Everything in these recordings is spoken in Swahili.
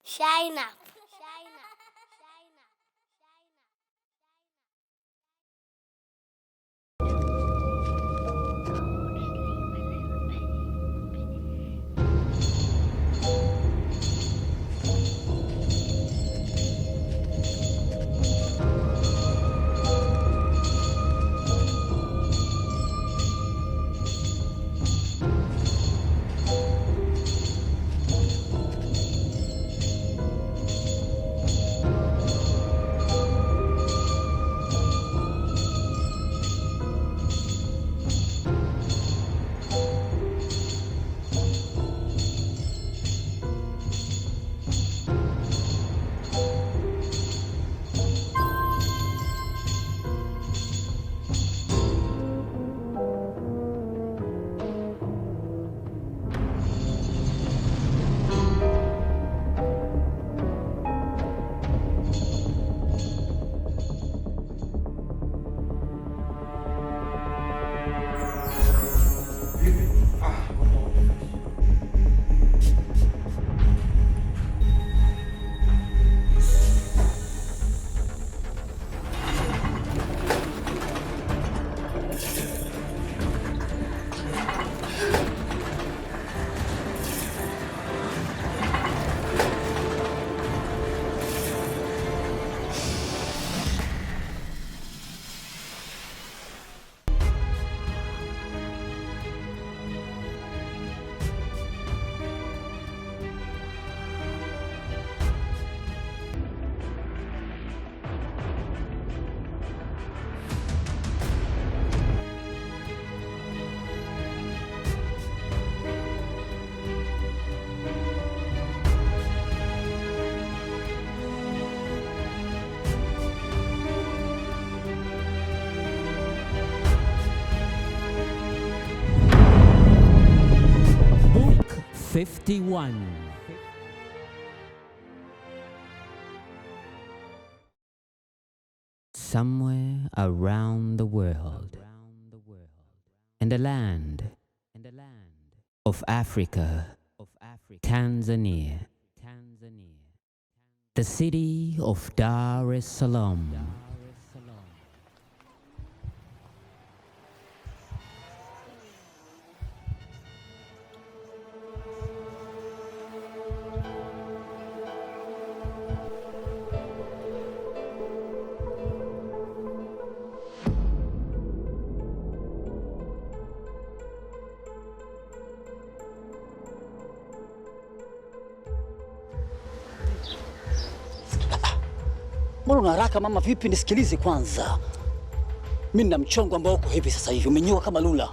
Shine up. Book 51. Somewhere around the world, in the land of Africa, Tanzania, the city of Dar es Salaam. Mbona una haraka mama, vipi? Nisikilize kwanza. Mimi nina mchongo ambao uko hivi sasa hivi, umenyoa kama lula.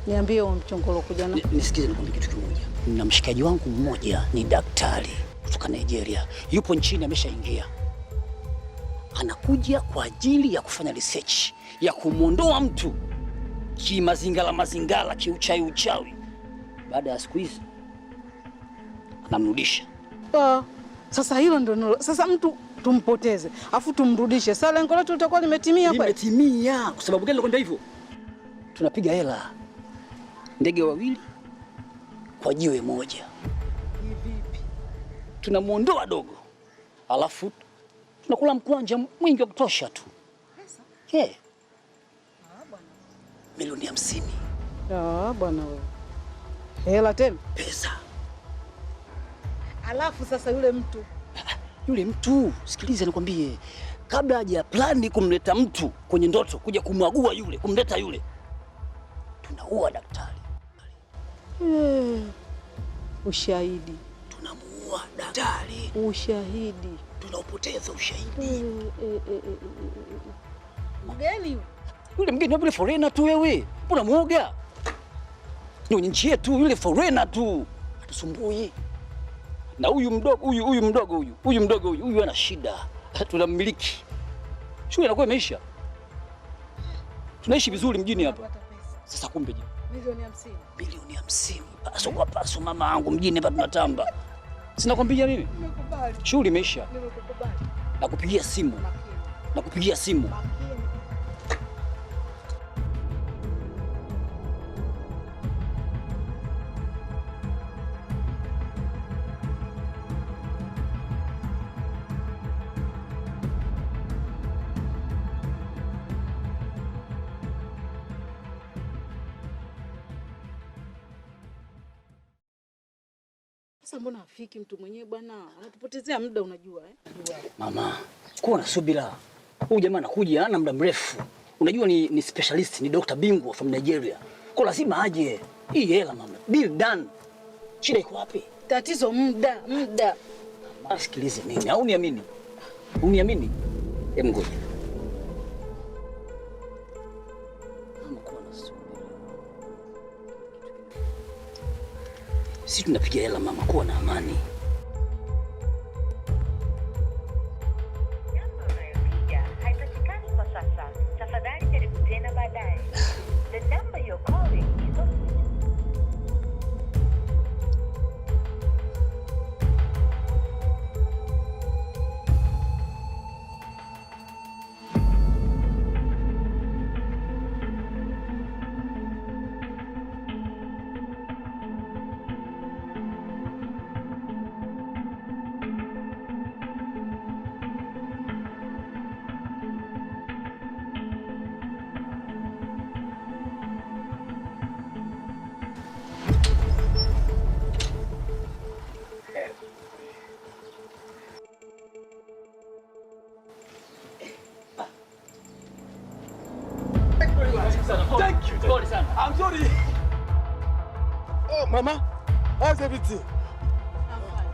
Niambie huo mchongo ulokuja nao. Nisikize nikwambie kitu kimoja. Nina mshikaji wangu mmoja ni daktari kutoka Nigeria. Yupo nchini, ameshaingia. Anakuja kwa ajili ya kufanya research ya kumuondoa mtu mazingala, kiuchawi. Baada ya siku hizi anamrudisha. Sasa hilo ndio sasa mtu tumpoteze afu tumrudishe. Sasa lengo letu litakuwa limetimia hapa. Limetimia. Kwa sababu gani nakwambia hivyo? Tunapiga hela. Ndege wawili kwa jiwe moja. Vipi? Tunamuondoa dogo. Alafu tunakula mkwanja mwingi wa kutosha tu. Pesa? Bwana. Milioni 50. Bwana wewe. Hela tena? Pesa. Alafu sasa yule mtu, sikiliza nikwambie, kabla haja plani kumleta mtu kwenye ndoto kuja kumwagua yule, kumleta yule, tunaua daktari. Ushahidi. Tunamuua daktari. Ushahidi. Tunaupoteza ushahidi. Mgeni yule mgeni yule foreigner tu wewe. Mbona muoga? Ni nchi yetu, yule foreigner tu. Hatusumbui. Na huyu mdogo huyu ana shida. Tunamiliki. Shule inakuwa imeisha. Tunaishi vizuri mjini hapa. Sasa kumbe je? Milioni 50. Paso kwa paso mama yangu, mjini hapa tunatamba. Sina kwambia mimi. Nimekubali. Shule imeisha. Nimekubali. Nakupigia simu. Sasa mbona afiki mtu mwenyewe bwana? Anatupotezea muda unajua eh? Mama, kuwa na subira. Huyu jamaa anakuja hana muda mrefu. Unajua ni specialist, ni doctor bingwa from Nigeria. Kwa lazima aje. Hii hela mama. Bill done. Shida iko wapi? Tatizo muda. Mama, sikilize mimi. Au uniamini? Uniamini? Hebu ngoja. Mama, kuwa na subira. Sisi tunapiga hela mama, kuwa na amani. Thank you. I'm sorry. Oh, Mama, how's everything?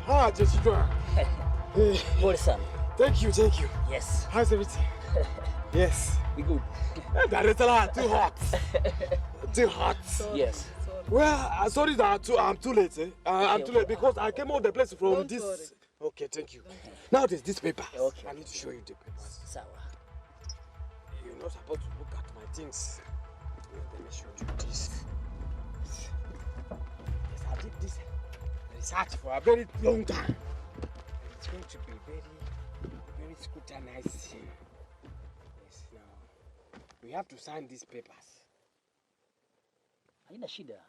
How are your children? Pole sana. Thank you. Yes. How's everything? Yes. We good. That restaurant too hot. Too hot. Yes. Well, I'm sorry that I'm too late. I'm too late because I came out the place from Don't this. worry. Okay, thank you. Now there's this paper. Okay. I need to show you the papers. Sawa. You're not supposed to look at my things. Let me show you this. Yes, I did this research for a very long time. It's going to be very scrutinized. Yes, now we have to sign these papers. Haina shida.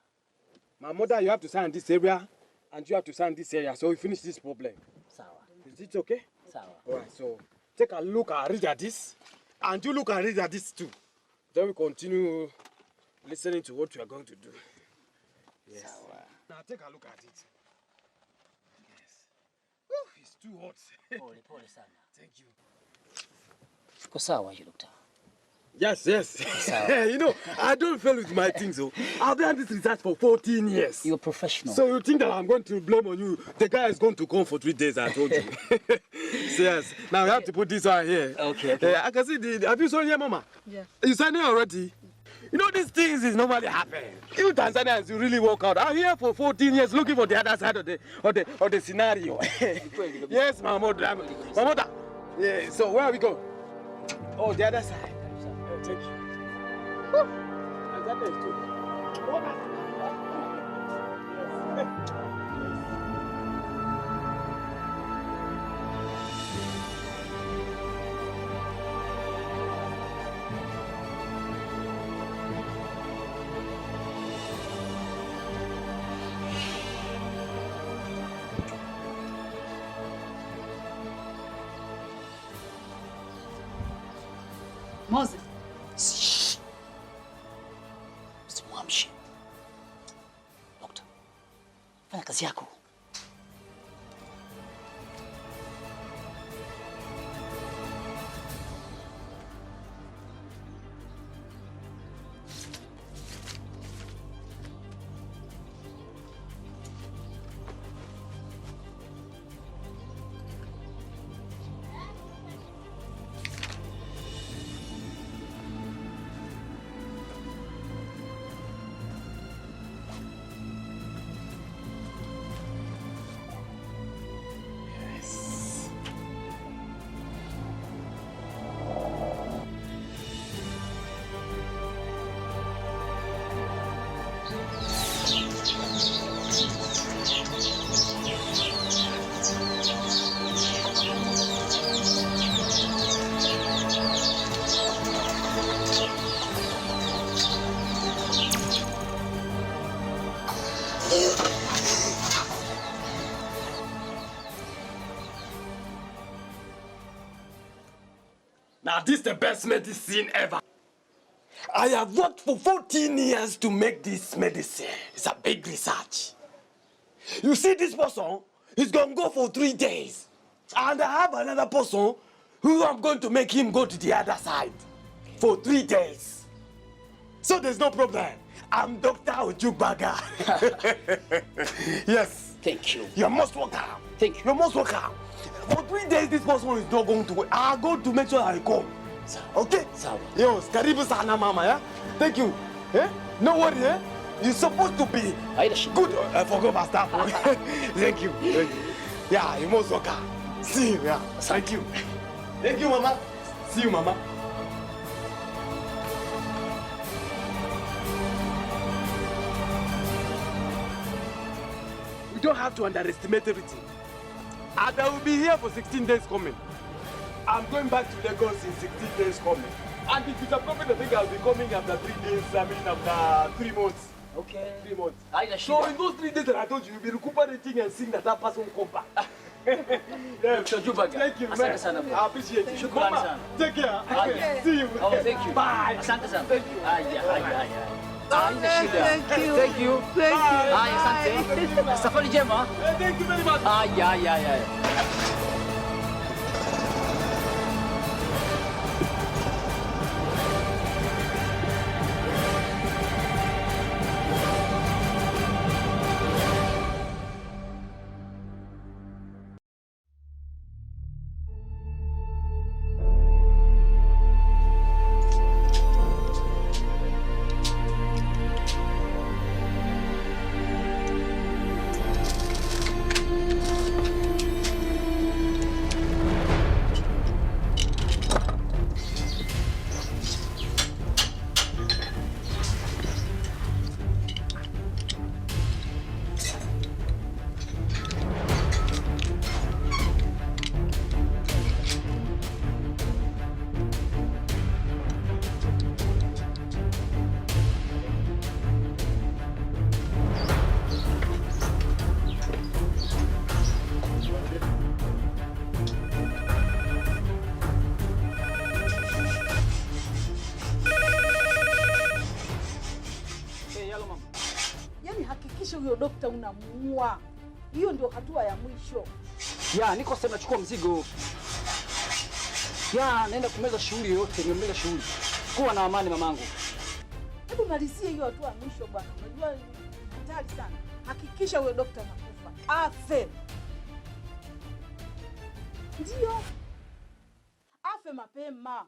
My mother, you have to sign this area, and you have to sign this area, so we finish this problem. Sawa. Is it okay? Sawa. All right, so take a look and read at this, and you look and read at this too. Then we continue listening to what you are going to do. Yes. Sawa. Now take a look at it. Yes. Oh, it's too hot. Pole sana. Thank you. Iko sawa hiyo daktari. Yes. You know, I don't fail with my things. So I've done this research for 14 years. You're a professional. So you think that I'm going to blame on you? The guy is going to come for 3 days, I told you. So yes. Now we have to put this one here. Okay. I can see the. Have you signed here, Mama? Yeah. You signed it already? You know, these things is normally happen. You Tanzanians, you really work out. I'm here for 14 years looking for the other side of the scenario. Yes, my mother. Yeah, so where we go? Oh, the other side. Thank you. Tanzania is too. Moses. Usimwamshe. Dokta, fanya kazi yako. Now this is the best medicine ever. I have worked for 14 years to make this medicine. It's a big research. You see this person? He's going to go for 3 days. And I have another person who I'm going to make him go to the other side for 3 days. So there's no problem. I'm Dr. Ojukbaga. Yes. Thank you. You're most welcome. Thank you. You're most welcome. For 3 days, this person is not going to wait. I'm going to make sure I come. Okay? Sawa. Yo, karibu sana mama, yeah? Thank you. Eh? No worry, eh? You're supposed to be good. I forgot my stuff. Thank you. Thank you. Yeah, you're most welcome. See you, yeah. Thank you. Thank you, mama. See you, mama. We don't have to underestimate everything. And I will be here for 16 days coming. I'm going back to Lagos in 16 days coming. And if it's a problem, I think I'll be coming after 3 days, after 3 months. Okay. 3 months. So So in those 3 days that I told you, you'll be recuperating and seeing that person will come back. Yeah. Dr. Ojukbaga. Thank you, man. Asante sana bro. I appreciate it. Shukrani Mama, sana. take care. Aya. See you. Oh, thank you. Bye. Asante sana. Thank you. Aya. Haina shida. Thank you. Thank you. Thank you. Aya, asante. Safari njema. Thank you very much. Aya. Yaani hakikisha huyo dokta unamuua. Hiyo ndio hatua ya mwisho. Ya, niko sasa nachukua mzigo. Ya, naenda kumeza shughuli yote, nimemeza shughuli. Kuwa na amani mamangu. Hebu malizie hiyo hatua ya mwisho bwana. Unajua hatari sana. Hakikisha huyo dokta anakufa. Afe. Ndio. Afe mapema.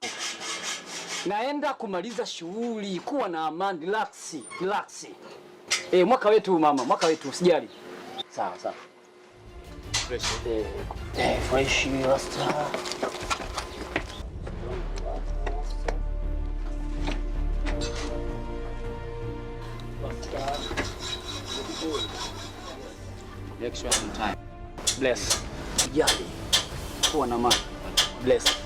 Naenda kumaliza shughuli, kuwa na amani, relax. Mwaka wetu mama, mwaka wetu usijali. Sawa. Fresh. Fresh rasta. Next one time. Bless. Usijali. Kuwa na amani. Bless.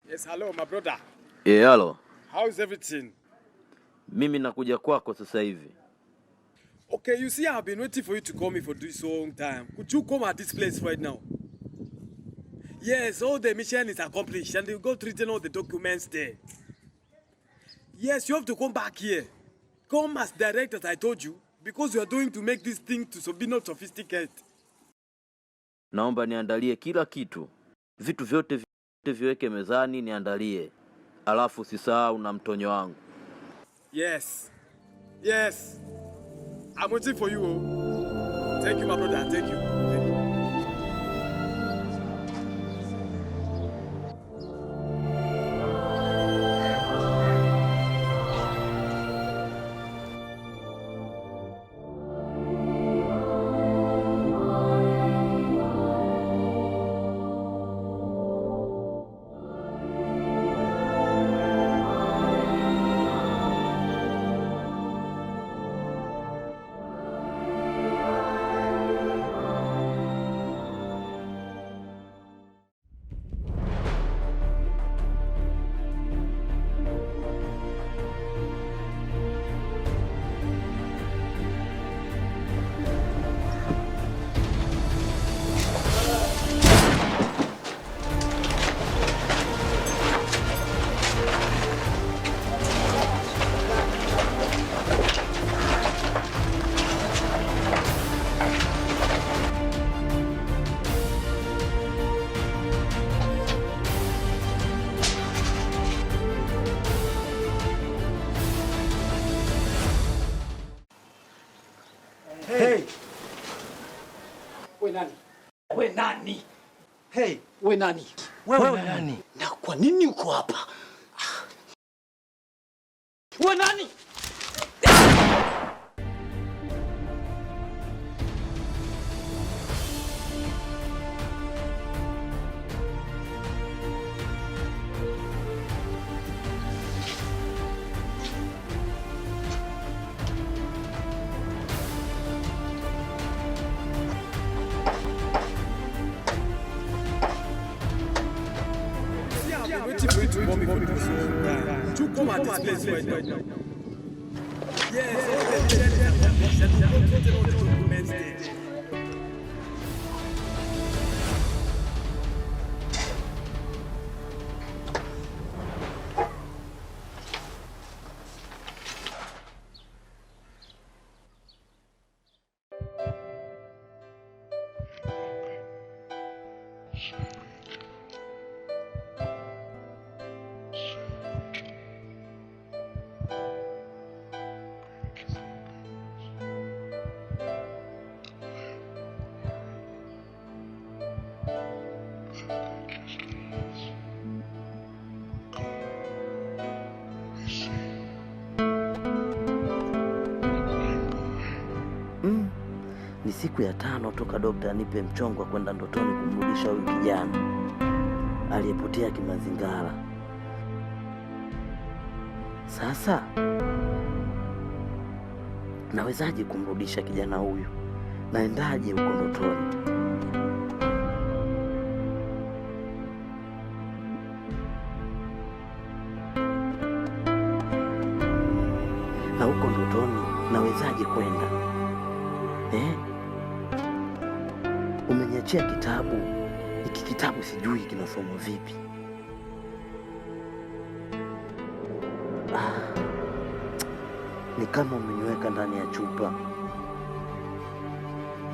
Yes, hello, my brother. Hello. How is everything? Mimi nakuja kwako sasa hivi. Okay, you see, I've been waiting for you to call me for this long time. Could you come at this place right now? Yes, all the mission is accomplished and you got written all the documents there. Yes, you have to come back here. Come as direct as I told you, because you are doing to make this thing to be not sophisticated. Naomba niandalie kila kitu. Vitu vyote vyote viweke mezani niandalie. Alafu usisahau na mtonyo wangu. Yes. Yes. I'm waiting for you. Thank you, my brother. Thank you. Thank you. Hey. We nani? We nani? Hey, we nani? Wewe nani? Na kwa nini uko hapa? We nani? Waiting for you to come before this. To come at this place right now. Yes, Ni siku ya 5 toka dokta anipe mchongo wa kwenda ndotoni kumrudisha huyu kijana aliyepotea kimazingara. Sasa nawezaje kumrudisha kijana huyu? Naendaje huko ndotoni? Na huko ndotoni nawezaje kwenda? Umeniachia kitabu. Hiki kitabu sijui kinasomwa vipi. Ni kama umeniweka ndani ya chupa.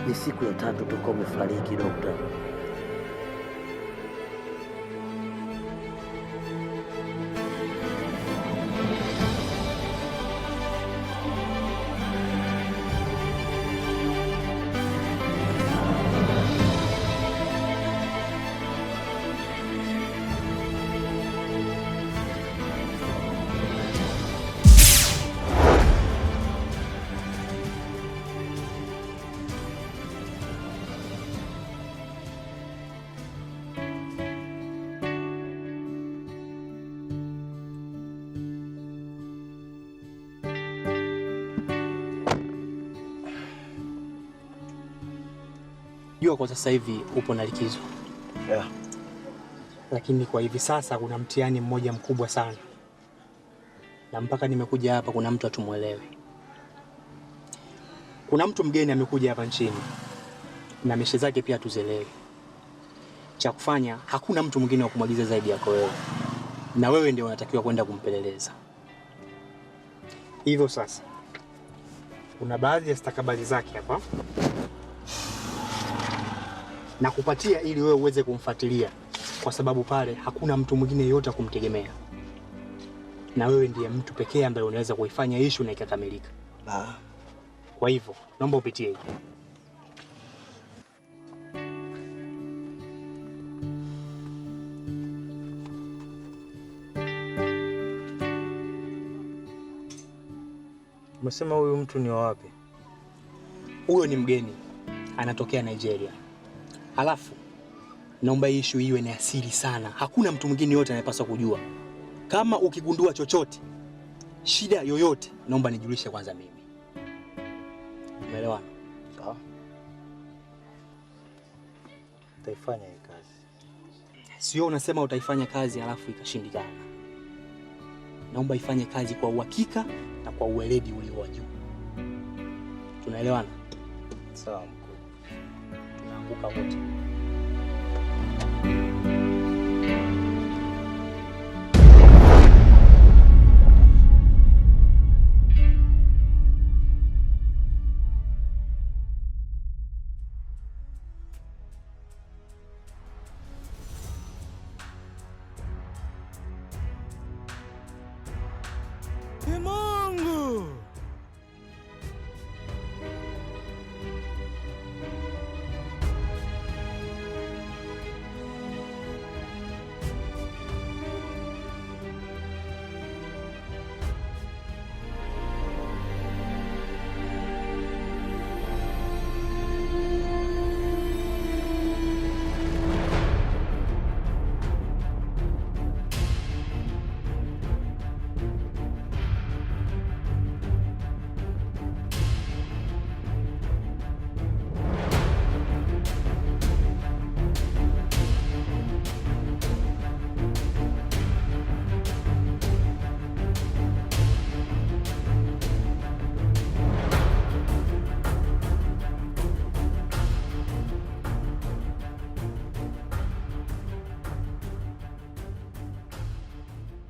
Ni siku ya 3 toka umefariki dokta. Jua kwa sasa hivi upo na likizo. Yeah. Lakini kwa hivi sasa kuna mtihani mmoja mkubwa sana. Na mpaka nimekuja hapa kuna mtu atumuelewe. Kuna mtu mgeni amekuja hapa nchini. Na mishe zake pia tuzielewe. Cha kufanya hakuna mtu mwingine wa kumwagiza zaidi yako wewe. Na wewe ndio unatakiwa kwenda kumpeleleza. Hivyo sasa kuna baadhi ya stakabadhi zake hapa na kupatia ili wewe uweze kumfuatilia kwa sababu pale hakuna mtu mwingine yeyote kumtegemea, na wewe ndiye mtu pekee ambaye unaweza kuifanya issue na ikakamilika. Kwa hivyo naomba upitie hii. Umesema huyu mtu ni wa wapi? Huyo ni mgeni, anatokea Nigeria. Alafu naomba issue iwe ni asiri sana, hakuna mtu mwingine yote anayepaswa kujua. Kama ukigundua chochote, shida yoyote, naomba nijulishe kwanza mimi. Umeelewana? Sawa. Utaifanya hii kazi. Sio unasema utaifanya kazi alafu ikashindikana. Naomba ifanye kazi kwa uhakika na kwa uweledi ulio wa juu. Tunaelewana? Sawa mkuu. Tunaanguka wote. Come on!